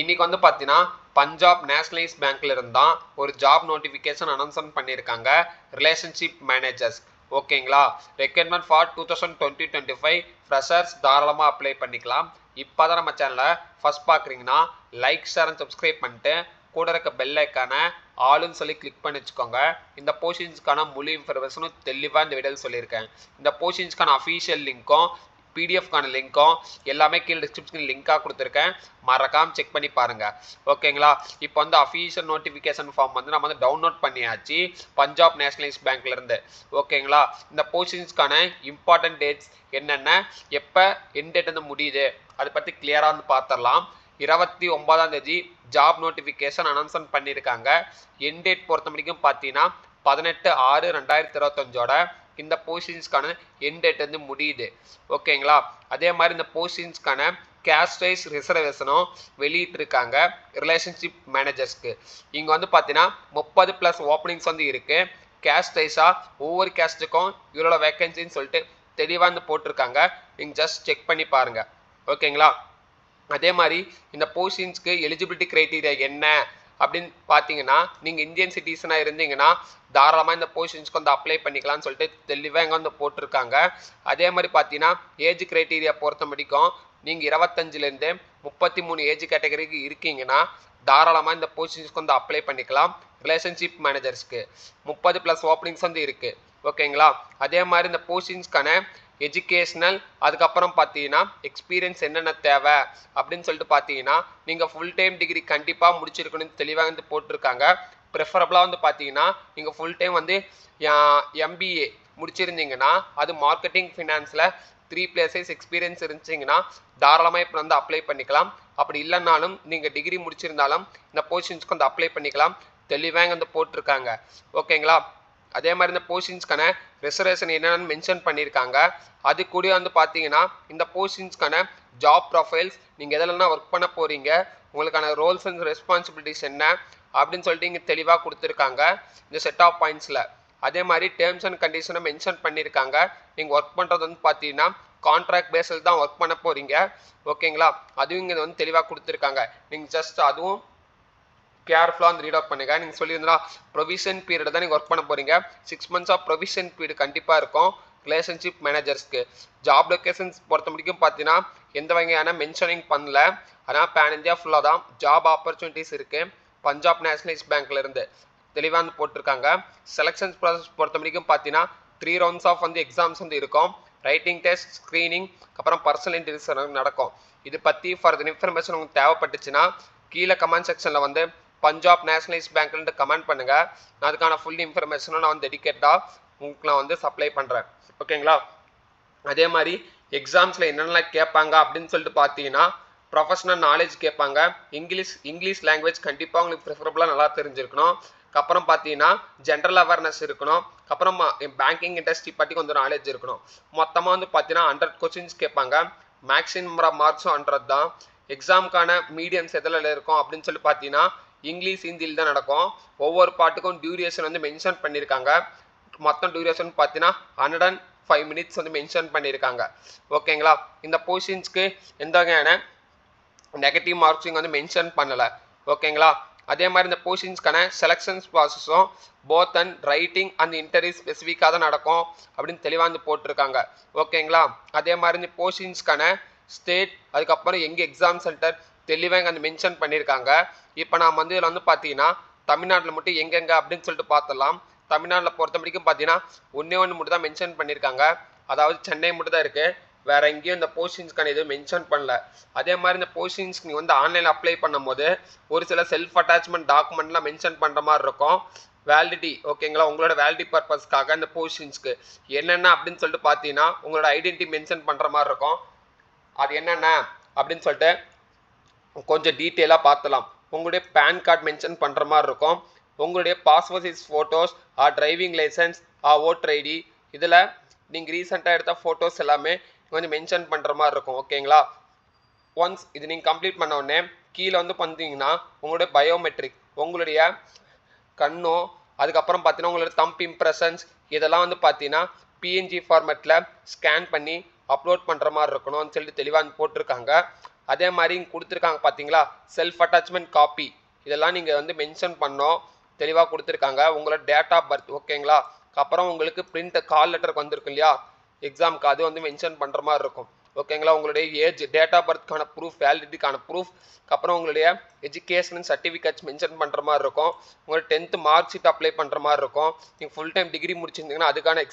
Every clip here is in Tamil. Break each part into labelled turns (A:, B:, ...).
A: இன்னைக்கு வந்து பார்த்தீங்கன்னா பஞ்சாப் நேஷனலைஸ் பேங்க்ல இருந்தா ஒரு ஜாப் நோட்டிஃபிகேஷன் அனௌன்ஸ்மெண்ட் பண்ணியிருக்காங்க ரிலேஷன்ஷிப் மேனேஜர்ஸ். ஓகேங்களா? ரெக்யர்மெண்ட் ஃபார் 2020-25 ஃப்ரெஷர்ஸ் தாராளமாக அப்ளை பண்ணிக்கலாம். இப்போ தான் நம்ம சேனலை ஃபர்ஸ்ட் பார்க்குறீங்கன்னா லைக் ஷேர் அண்ட் சப்ஸ்கிரைப் பண்ணிட்டு கூட இருக்க பெல் ஐக்கான ஆளுன்னு சொல்லி கிளிக் பண்ணி வச்சுக்கோங்க. இந்த போஸ்டிங்ஸ்க்கான முழு இன்ஃபர்மேஷனும் தெளிவாக இந்த வீடியோவில் சொல்லியிருக்கேன். இந்த போஸ்டிங்ஸ்க்கான அஃபீஷியல் லிங்க்கும் பிடிஎஃப்கான லிங்க்கும் எல்லாமே கீழே டிஸ்கிரிப்ஷன் லிங்காக கொடுத்துருக்கேன். மறக்காமல் செக் பண்ணி பாருங்கள். ஓகேங்களா? இப்போ வந்து அஃபீஷியல் நோட்டிஃபிகேஷன் ஃபார்ம் வந்து நம்ம வந்து டவுன்லோட் பண்ணியாச்சு பஞ்சாப் நேஷனலைஸ் பேங்க்லேருந்து. ஓகேங்களா? இந்த போஸ்டிங்ஸ்க்கான இம்பார்ட்டன்ட் டேட்ஸ் என்னென்ன, எப்போ எண்ட் டேட் வந்து முடியுது அதை பற்றி கிளியராக வந்து பார்த்துடலாம். 29ஆம் தேதி ஜாப் நோட்டிஃபிகேஷன் அனௌன்ஸ்மெண்ட் பண்ணியிருக்காங்க. எண்ட் டேட் பொறுத்த வரைக்கும் பார்த்தீங்கன்னா 18/6/2025 இந்த போஸ்டிங்ஸ்க்கான எண்ட் டேட் வந்து முடியுது. ஓகேங்களா? அதே மாதிரி இந்த போஸ்டிங்ஸ்க்கான கேஸ்ட் வைஸ் ரிசர்வேஷனும் வெளியிட்டிருக்காங்க ரிலேஷன்ஷிப் மேனேஜர்ஸ்க்கு. இங்கே வந்து பார்த்தீங்கன்னா 30+ ஓப்பனிங்ஸ் வந்து இருக்குது. கேஸ்ட் வைஸாக ஒவ்வொரு கேஸ்ட்டுக்கும் இவரோட வேக்கன்சின்னு சொல்லிட்டு தெளிவாக வந்து போட்டிருக்காங்க. நீங்கள் ஜஸ்ட் செக் பண்ணி பாருங்கள். ஓகேங்களா? அதே மாதிரி இந்த போஸ்டிங்ஸ்க்கு எலிஜிபிலிட்டி க்ரைட்டீரியா என்ன அப்படின்னு பார்த்தீங்கன்னா, நீங்கள் இந்தியன் சிட்டிசனாக இருந்தீங்கன்னா தாராளமாக இந்த போஸ்டிங்ஸ்க்கு வந்து அப்ளை பண்ணிக்கலாம்னு சொல்லிட்டு தெளிவாக இங்கே வந்து போட்டிருக்காங்க. அதே மாதிரி பார்த்தீங்கன்னா ஏஜ் க்ரைட்டீரியா பொறுத்த வரைக்கும் நீங்கள் 25லேருந்து 33 ஏஜ் கேட்டகரிக்கு இருக்கீங்கன்னா தாராளமாக இந்த போஸ்டிங்ஸ்க்கு வந்து அப்ளை பண்ணிக்கலாம். ரிலேஷன்ஷிப் மேனேஜர்ஸ்க்கு 30+ ஓப்பனிங்ஸ் வந்து இருக்குது. ஓகேங்களா? அதே மாதிரி இந்த போஸ்டிங்ஸ்க்கான எஜுகேஷ்னல் அதுக்கப்புறம் பார்த்தீங்கன்னா எக்ஸ்பீரியன்ஸ் என்னென்ன தேவை அப்படின்னு சொல்லிட்டு பார்த்தீங்கன்னா நீங்கள் ஃபுல் டைம் டிகிரி கண்டிப்பாக முடிச்சிருக்கணும்னு தெளிவாக வந்து போட்டிருக்காங்க. ப்ரிஃபரபுளாக வந்து பார்த்தீங்கன்னா நீங்கள் ஃபுல் டைம் வந்து எம்பிஏ முடிச்சிருந்தீங்கன்னா அது மார்க்கெட்டிங் ஃபினான்ஸில் 3+ இயர்ஸ் எக்ஸ்பீரியன்ஸ் இருந்துச்சிங்கன்னா தாராளமாக இப்போ வந்து அப்ளை பண்ணிக்கலாம். அப்படி இல்லைனாலும் நீங்கள் டிகிரி முடிச்சிருந்தாலும் இந்த போஸ்டிங்ஸ்க்கு வந்து அப்ளை பண்ணிக்கலாம். தெளிவாக வந்து போட்டிருக்காங்க. ஓகேங்களா? அதே மாதிரி இந்த போஸ்டிங்ஸ்க்கான ரிசர்வேஷன் என்னென்னு மென்ஷன் பண்ணியிருக்காங்க. அது கூட வந்து பார்த்தீங்கன்னா இந்த போஸ்டிங்ஸ்க்கான ஜாப் ப்ரொஃபைல்ஸ் நீங்கள் எதெல்லாம் ஒர்க் பண்ண போகிறீங்க, உங்களுக்கான ரோல்ஸ் அண்ட் ரெஸ்பான்சிபிலிட்டிஸ் என்ன அப்படின்னு சொல்லிட்டு இங்கே தெளிவாக கொடுத்துருக்காங்க இந்த செட் ஆஃப் பாயிண்ட்ஸில். அதே மாதிரி டேர்ம்ஸ் அண்ட் கண்டிஷனை மென்ஷன் பண்ணியிருக்காங்க. நீங்கள் ஒர்க் பண்ணுறது வந்து பார்த்தீங்கன்னா கான்ட்ராக்ட் பேஸில் தான் ஒர்க் பண்ண போகிறீங்க. ஓகேங்களா? அதுவும் இங்கே வந்து தெளிவாக கொடுத்துருக்காங்க. நீங்கள் ஜஸ்ட் அதுவும் கேர்ஃபுல்லாக வந்து ரீட் அவுட் பண்ணுங்கள். நீங்கள் சொல்லியிருந்தா ப்ரொவிஷன் பீரியட் தான் நீங்கள் ஒர்க் பண்ண போகிறீங்க. 6 months ஆஃப் ப்ரொவிஷன் பீரியட் கண்டிப்பாக இருக்கும் ரிலேஷன்ஷிப் மேனேஜர்ஸ்க்கு. ஜாப் லொக்கேஷன்ஸ் பொறுத்த வரைக்கும் பார்த்தீங்கன்னா எந்த வகையான மென்ஷனிங் பண்ணல. ஆனால் பேன் இந்தியா ஃபுல்லாக தான் ஜாப் ஆப்பர்ச்சுனிட்டிஸ் இருக்குது. பஞ்சாப் நேஷனலைஸ் பேங்க்லேருந்து தெளிவாக வந்து போட்டிருக்காங்க. செலெக்ஷன்ஸ் ப்ராசஸ் பொறுத்த வரைக்கும் பார்த்தீங்கன்னா 3 rounds ஆஃப் வந்து எக்ஸாம்ஸ் வந்து இருக்கும். ரைட்டிங் டெஸ்ட், ஸ்க்ரீனிங், அப்புறம் பர்சனல் இன்டர்வியூஸ் நடக்கும். இது பற்றி ஃபர்தர் இன்ஃபர்மேஷன் உங்களுக்கு தேவைப்பட்டுச்சுன்னா கீழே கமெண்ட் செக்ஷனில் வந்து பஞ்சாப் நேஷனலைஸ் பேங்க்லேருந்து கமெண்ட் பண்ணுங்கள். நான் அதுக்கான ஃபுல் இன்ஃபர்மேஷனும் நான் வந்து டெடிகேட்டாக உங்களுக்கு நான் வந்து சப்ளை பண்ணுறேன். ஓகேங்களா? அதே மாதிரி எக்ஸாம்ஸில் என்னென்னலாம் கேட்பாங்க அப்படின்னு சொல்லிட்டு பார்த்தீங்கன்னா ப்ரொஃபஷனல் நாலேஜ் கேட்பாங்க. இங்கிலீஷ் லாங்குவேஜ் கண்டிப்பாக உங்களுக்கு ப்ரிஃபரபுளாக நல்லா தெரிஞ்சிருக்கணும். அப்புறம் பார்த்தீங்கன்னா ஜென்ரல் அவேர்னஸ் இருக்கணும். அப்புறம் பேங்கிங் இண்டஸ்ட்ரி பற்றி கொஞ்சம் நாலேஜ் இருக்கணும். மொத்தமாக வந்து பார்த்தீங்கன்னா 100 கொஸ்டின்ஸ் கேட்பாங்க. மேக்ஸிமம் மார்க்ஸும் 100 தான். எக்ஸாமுக்கான மீடியம்ஸ் எதில் இருக்கும் அப்படின்னு சொல்லி பார்த்தீங்கன்னா இங்கிலீஷ், ஹிந்தியில் தான் நடக்கும். ஒவ்வொரு பாட்டுக்கும் டியூரேஷன் வந்து மென்ஷன் பண்ணியிருக்காங்க. மொத்தம் டியூரேஷன் பார்த்தீங்கன்னா 105 minutes வந்து மென்ஷன் பண்ணியிருக்காங்க. ஓகேங்களா? இந்த போஸ்டிங்ஸ்க்கு எந்த வகையான நெகட்டிவ் மார்க்ஸிங் வந்து மென்ஷன் பண்ணலை. ஓகேங்களா? அதே மாதிரி இந்த போஸ்டிங்ஸ்க்கான செலெக்ஷன்ஸ் ப்ராசஸும் both and writing and interview ஸ்பெசிஃபிக்காக தான் நடக்கும் அப்படின்னு தெளிவாக வந்து போட்டிருக்காங்க. ஓகேங்களா? அதே மாதிரி இந்த போஸ்டிங்ஸ்க்கான ஸ்டேட் அதுக்கப்புறம் எங்கே எக்ஸாம் சென்டர் தெளிவாக இங்கே வந்து மென்ஷன் பண்ணியிருக்காங்க. இப்போ நான் வந்து இதில் வந்து பார்த்தீங்கன்னா தமிழ்நாட்டில் மட்டும் எங்கெங்கே அப்படின்னு சொல்லிட்டு பார்த்துடலாம். தமிழ்நாட்டில் பொறுத்த வரைக்கும் பார்த்தீங்கன்னா ஒன்று மட்டும் தான் மென்ஷன் பண்ணியிருக்காங்க. அதாவது சென்னை மட்டும் தான் இருக்குது. வேறு எங்கேயும் இந்த போஸ்டிங்ஸ்க்கான எதுவும் மென்ஷன் பண்ணல. அதே மாதிரி இந்த போஸ்டிங்ஸ்க்கு நீங்கள் வந்து ஆன்லைனில் அப்ளை பண்ணும்போது ஒரு சில செல்ஃப் அட்டாச்மெண்ட் டாக்குமெண்ட்லாம் மென்ஷன் பண்ணுற மாதிரி இருக்கும். வேலிடிட்டி. ஓகேங்களா? உங்களோட வேலிடிட்டி பர்பஸ்க்காக இந்த போஸ்டிங்ஸ்க்கு என்னென்ன அப்படின்னு சொல்லிட்டு பார்த்தீங்கன்னா உங்களோட ஐடென்டிட்டி மென்ஷன் பண்ணுற மாதிரி இருக்கும். அது என்னென்ன அப்படின்னு சொல்லிட்டு கொஞ்சம் டீட்டெயிலாக பார்த்துலாம். உங்களுடைய பேன் கார்டு மென்ஷன் பண்ணுற மாதிரி இருக்கும். உங்களுடைய passport size photos, driving licence, voter ID, இதில் நீங்கள் ரீசெண்டாக எடுத்த ஃபோட்டோஸ் எல்லாமே கொஞ்சம் மென்ஷன் பண்ணுற மாதிரி இருக்கும். ஓகேங்களா? ஒன்ஸ் இது நீங்கள் கம்ப்ளீட் பண்ண உடனே கீழே வந்து பார்த்தீங்கன்னா உங்களுடைய பயோமெட்ரிக், உங்களுடைய கண்ணோ, அதுக்கப்புறம் பார்த்தீங்கன்னா உங்களுடைய தம்ப் இம்ப்ரெஷன்ஸ் இதெல்லாம் வந்து பார்த்தீங்கன்னா பிஎன்ஜி ஃபார்மேட்டில் ஸ்கேன் பண்ணி அப்லோட் பண்ணுற மாதிரி இருக்கணும்னு சொல்லிட்டு தெளிவாக போட்டிருக்காங்க. அதே மாதிரி இங்கே கொடுத்துருக்காங்க பார்த்தீங்களா, செல்ஃப் அட்டாச்மெண்ட் காப்பி, இதெல்லாம் நீங்கள் வந்து மென்ஷன் பண்ணோம், தெளிவாக கொடுத்துருக்காங்க. உங்களோட டேட் ஆஃப் பர்த் ஓகேங்களா, அப்புறம் உங்களுக்கு பிரிண்ட் கால் லெட்டருக்கு வந்திருக்கு இல்லையா எக்ஸாமுக்கு, அது வந்து மென்ஷன் பண்ணுற மாதிரி இருக்கும் ஓகேங்களா. உங்களுடைய ஏஜ், டேட் ஆஃப் பர்த்க்கான ப்ரூஃப், வேலிடிட்டிக்கான ப்ரூஃப், அப்புறம் உங்களுடைய எஜுகேஷன் சர்டிஃபிகேட்ஸ் மென்ஷன் பண்ணுற மாதிரி இருக்கும். உங்களோட 10th மார்க் ஷீட் அப்ளை பண்ணுற மாதிரி இருக்கும். நீங்கள் ஃபுல் டைம் டிகிரி முடிச்சிருந்தீங்கன்னா அதுக்கான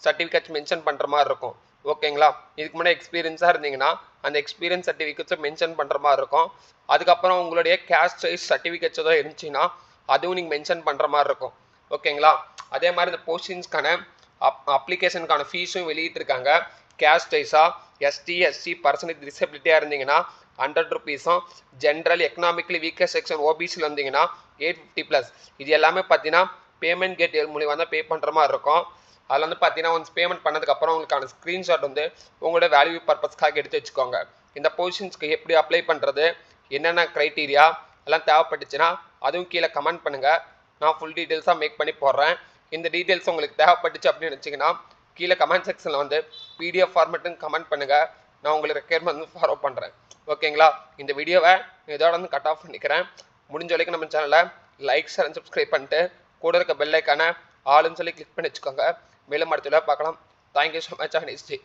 A: சர்டிஃபிகேட்ஸ் மென்ஷன் பண்ணுற மாதிரி இருக்கும் ஓகேங்களா. இதுக்கு முன்னாடி எக்ஸ்பீரியன்ஸாக இருந்தீங்கன்னா அந்த எக்ஸ்பீரியன்ஸ் சர்டிஃபிகேட்ஸை மென்ஷன் பண்ணுற மாதிரி இருக்கும். அதுக்கப்புறம் உங்களுடைய கேஸ்ட் வைஸ் சர்டிஃபிகேட்ஸ் ஏதோ இருந்துச்சுன்னா அதுவும் நீங்கள் மென்ஷன் பண்ணுற மாதிரி இருக்கும் ஓகேங்களா. அதே மாதிரி இந்த போஸ்டிங்ஸ்க்கான அப்ளிகேஷனுக்கான ஃபீஸும் வெளியிட்டிருக்காங்க. கேஸ்ட் வைஸாக எஸ்டி எஸ்சி பர்சன்டேஜ் டிசபிலிட்டியாக இருந்தீங்கன்னா 100 ருபீஸும், ஜென்ரல் எக்கனாமிக்கலி வீக்கர் செக்ஷன் ஓபிசியில் இருந்தீங்கன்னா 850+. இது எல்லாமே பார்த்தீங்கன்னா பேமெண்ட் கேட் மூலிமா தான் பே பண்ணுற மாதிரி இருக்கும். அதில் வந்து பார்த்தீங்கன்னா ஒன்ஸ் பேமெண்ட் பண்ணதுக்கப்புறம் உங்களுக்கான ஸ்க்ரீன்ஷாட் வந்து உங்களோட வேல்யூ பர்பஸ்க்காக எடுத்து வச்சுக்கோங்க. இந்த பொசிஷன்ஸ்க்கு எப்படி அப்ளை பண்ணுறது, என்னென்ன க்ரைட்டீரியா எல்லாம் தேவைப்பட்டுச்சுன்னா அதுவும் கீழே கமெண்ட் பண்ணுங்கள். நான் ஃபுல் டீட்டெயில்ஸாக மேக் பண்ணி போடுறேன். இந்த டீட்டெயில்ஸ் உங்களுக்கு தேவைப்பட்டுச்சு அப்படின்னு நினச்சிங்கன்னா கீழே கமெண்ட் செக்ஷனில் வந்து PDF ஃபார்மேட்டுன்னு கமெண்ட் பண்ணுங்கள். நான் உங்களுக்கு ரெக்யர்மெண்ட் வந்து ஃபாலோ பண்ணுறேன் ஓகேங்களா. இந்த வீடியோவை இதோட வந்து கட் ஆஃப் பண்ணிக்கிறேன். முடிஞ்ச வரைக்கும் நம்ம சேனலை லைக் ஷேர் அண்ட் சப்ஸ்கிரைப் பண்ணிட்டு கூட இருக்க பெல் ஐக்கானை ஆளுன்னு சொல்லி கிளிக் பண்ணி வச்சுக்கோங்க. மேலும் அடுத்த பார்க்கலாம். Thank you so much.